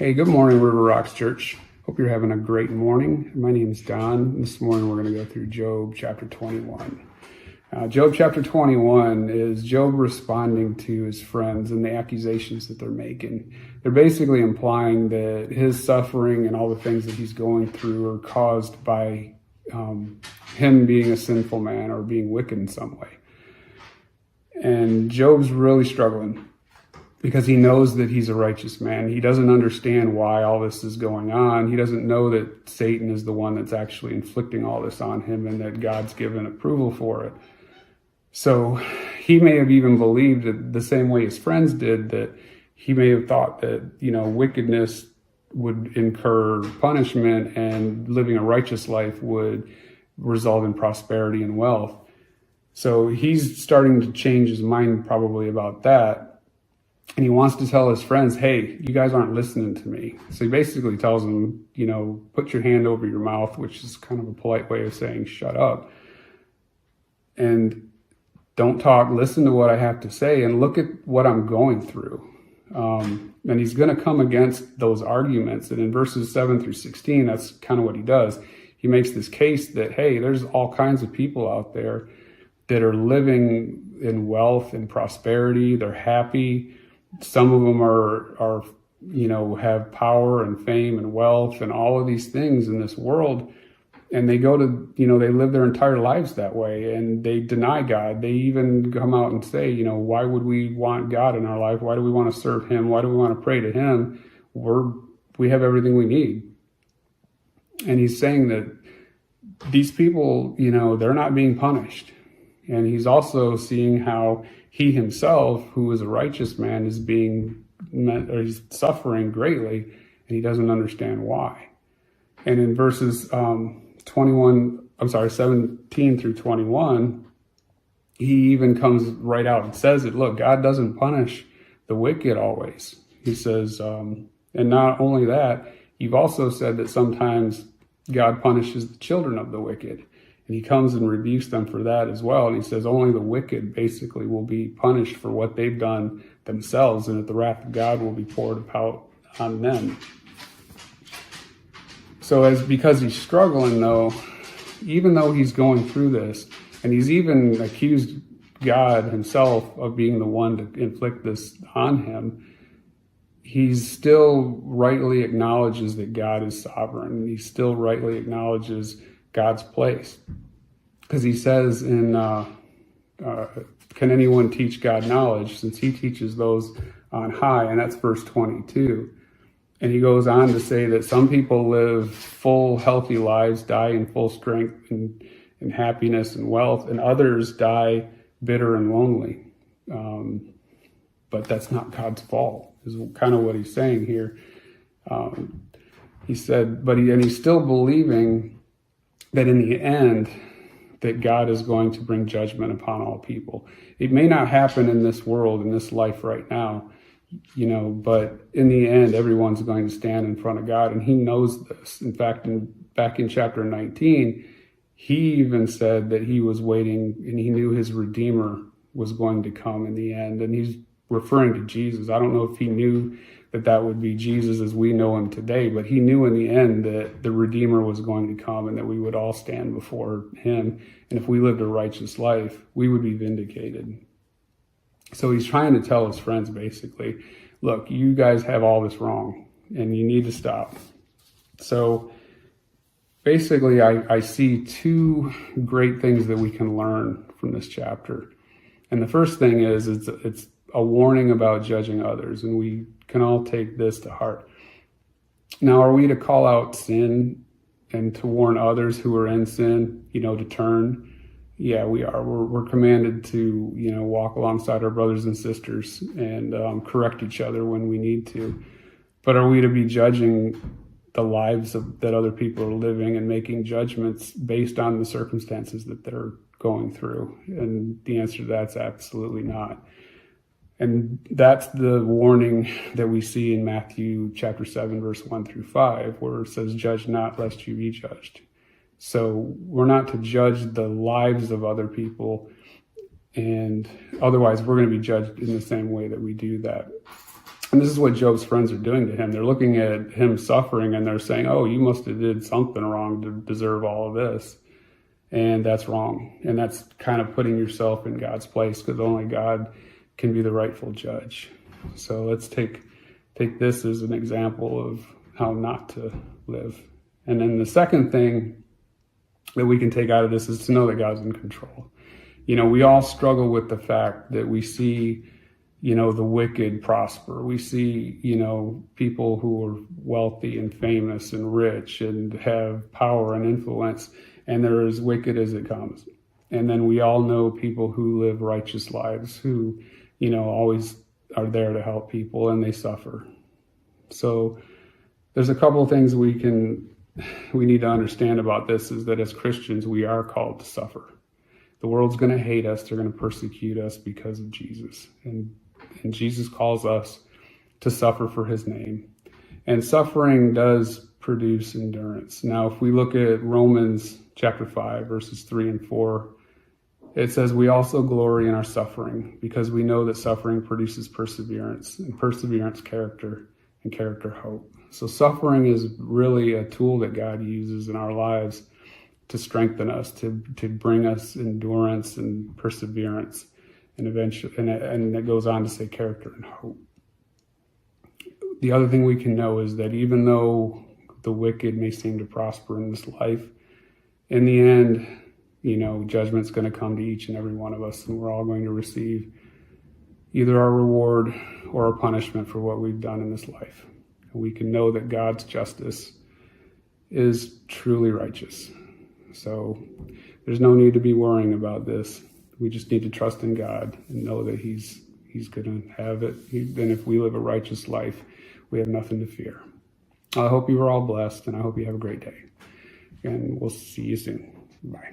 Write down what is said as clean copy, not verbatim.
Hey, good morning, River Rocks Church. Hope you're having a great morning. My name is Don. This morning we're going to go through Job chapter 21. Job chapter 21 is Job responding to his friends and the accusations that they're making. They're basically implying that his suffering and all the things that he's going through are caused by him being a sinful man or being wicked in some way. And Job's really struggling, because he knows that he's a righteous man. He doesn't understand why all this is going on. He doesn't know that Satan is the one that's actually inflicting all this on him and that God's given approval for it. So he may have even believed that the same way his friends did, that he may have thought that, wickedness would incur punishment and living a righteous life would result in prosperity and wealth. So he's starting to change his mind probably about that. And he wants to tell his friends, hey, you guys aren't listening to me. So he basically tells them, put your hand over your mouth, which is kind of a polite way of saying shut up. And don't talk, listen to what I have to say, and look at what I'm going through. And he's going to come against those arguments. And in verses 7 through 16, that's kind of what he does. He makes this case that, hey, there's all kinds of people out there that are living in wealth and prosperity. They're happy. Some of them are have power and fame and wealth and all of these things in this world. And they go to, they live their entire lives that way, and they deny God. They even come out and say, why would we want God in our life? Why do we want to serve him? Why do we want to pray to him? We have everything we need. And he's saying that these people, they're not being punished. And he's also seeing how he himself, who is a righteous man, is he's suffering greatly, and he doesn't understand why. And in verses 17 through 21, he even comes right out and says it. Look, God doesn't punish the wicked always. He says, and not only that, you've also said that sometimes God punishes the children of the wicked. And he comes and rebukes them for that as well. And he says only the wicked basically will be punished for what they've done themselves, and that the wrath of God will be poured out on them. So because he's struggling, though, even though he's going through this, and he's even accused God himself of being the one to inflict this on him, he still rightly acknowledges that God is sovereign. He still rightly acknowledges God's place. Because he says in, can anyone teach God knowledge, since he teaches those on high? And that's verse 22. And he goes on to say that some people live full, healthy lives, die in full strength and happiness and wealth, and others die bitter and lonely. But that's not God's fault, is kind of what he's saying here. He said, he's still believing that in the end, that God is going to bring judgment upon all people. It may not happen in this world, in this life right now, but in the end, everyone's going to stand in front of God, and he knows this. In fact, back in chapter 19, he even said that he was waiting, and he knew his Redeemer was going to come in the end, and he's referring to Jesus. I don't know if he knew that would be Jesus as we know him today, but he knew in the end that the Redeemer was going to come and that we would all stand before him. And if we lived a righteous life, we would be vindicated. So he's trying to tell his friends basically, look, you guys have all this wrong and you need to stop. So basically I see two great things that we can learn from this chapter. And the first thing is it's a warning about judging others, and we can all take this to heart. Now, are we to call out sin and to warn others who are in sin, to turn? Yeah, we are. We're commanded to, walk alongside our brothers and sisters and correct each other when we need to. But are we to be judging the lives that other people are living and making judgments based on the circumstances that they're going through? And the answer to that's absolutely not. And that's the warning that we see in Matthew chapter 7, verse 1 through 5, where it says, judge not lest you be judged. So we're not to judge the lives of other people, and otherwise we're going to be judged in the same way that we do that. And this is what Job's friends are doing to him. They're looking at him suffering and they're saying, oh, you must have did something wrong to deserve all of this. And that's wrong. And that's kind of putting yourself in God's place, because only God can be the rightful judge. So let's take this as an example of how not to live. And then the second thing that we can take out of this is to know that God's in control. We all struggle with the fact that we see, the wicked prosper. We see, people who are wealthy and famous and rich and have power and influence, and they're as wicked as it comes. And then we all know people who live righteous lives, who, always are there to help people, and they suffer. So there's a couple of things we need to understand about this, is that as Christians, we are called to suffer. The world's going to hate us. They're going to persecute us because of Jesus. And Jesus calls us to suffer for his name. And suffering does produce endurance. Now, if we look at Romans chapter 5, verses 3 and 4, it says, we also glory in our suffering, because we know that suffering produces perseverance, and perseverance, character, and character, hope. So suffering is really a tool that God uses in our lives to strengthen us, to bring us endurance and perseverance, and eventually, and it goes on to say character and hope. The other thing we can know is that even though the wicked may seem to prosper in this life, in the end, judgment's going to come to each and every one of us, and we're all going to receive either our reward or our punishment for what we've done in this life. And we can know that God's justice is truly righteous. So there's no need to be worrying about this. We just need to trust in God and know that he's going to have it. And if we live a righteous life, we have nothing to fear. I hope you are all blessed, and I hope you have a great day. And we'll see you soon. Bye.